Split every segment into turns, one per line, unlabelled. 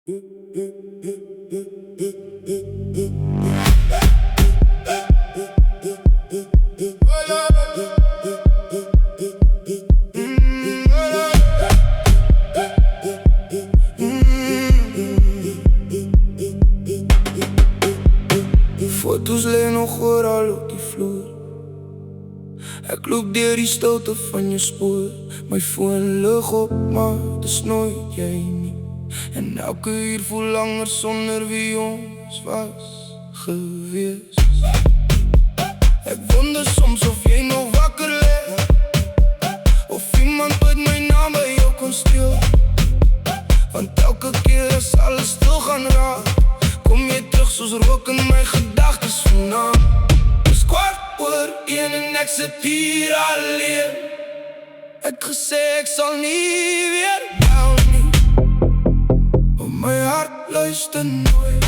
Foto's lê nog oral op die vloer. Ek loop deur die stilte van jou spoor. My foon lig op, maar dis nooit jy nie. En elke uur voel langer sonder wie ons was gewees. Ek wonder soms of jy nog wakker lê, of iemand ooit my naam by jou kon steel. Want elke keer as alles stil gaan raak, kom jy terug soos rook in my gedagtes vandaan. Dis 1:15 en ek sit hier alleen. Ek gesê ek sal nie weer bel nie, my hart luister nooit.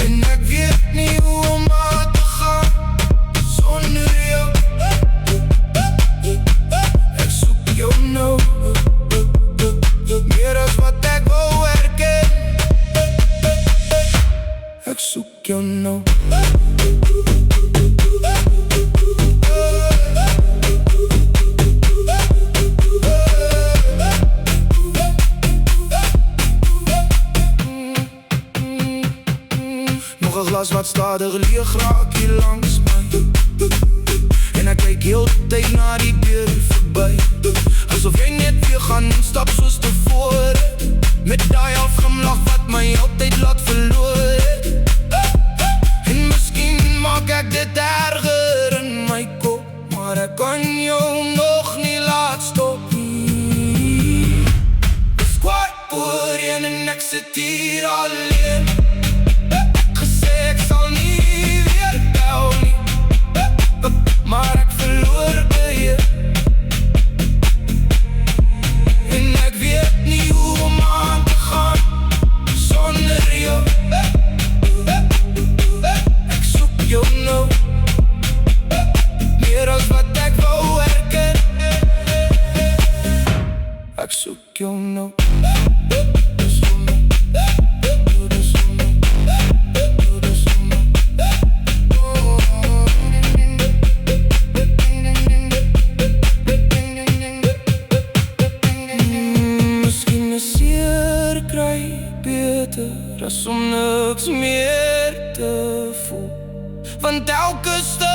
En ek weet nie hoe om aan te gaan sonder jou. Ek soek jou nou, meer as wat ek wou erken. Ek soek jou nou. Nog 'n glas wat stadig leeg raak hier langs my, en ek kyk heel die tyd na die deur verby, asof jy net weer gaan stap soos tevore, met daai afglimlag wat my altyd laat verloor. En miskien maak ek dit erger in my kop, maar ek kan jou nog nie laat stop nie. Dis 1:15 en ek sit hier alleen. Ek sal nie weer bel nie, maar ek verloor beheer. En ek weet nie hoe om aan te gaan sonder jou. Ek soek jou nou, meer as wat ek wou erken. Ek soek jou nou. Beter as om niks meer te voel, want elke stuk